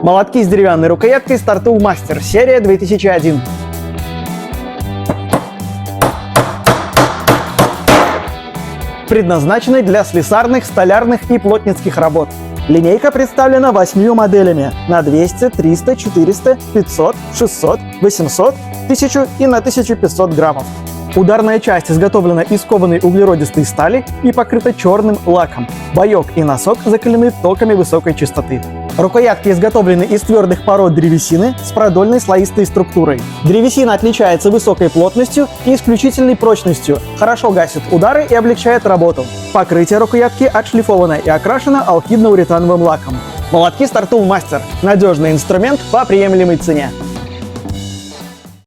Молотки с деревянной рукояткой StarTool Master, серия 2001. Предназначены для слесарных, столярных и плотницких работ. Линейка представлена 8 моделями на 200, 300, 400, 500, 600, 800, 1000 и на 1500 граммов. Ударная часть изготовлена из кованой углеродистой стали и покрыта черным лаком. Боек и носок закалены токами высокой частоты. Рукоятки изготовлены из твердых пород древесины с продольной слоистой структурой. Древесина отличается высокой плотностью и исключительной прочностью, хорошо гасит удары и облегчает работу. Покрытие рукоятки отшлифовано и окрашено алкидно-уретановым лаком. Молотки StarTool Master – надежный инструмент по приемлемой цене.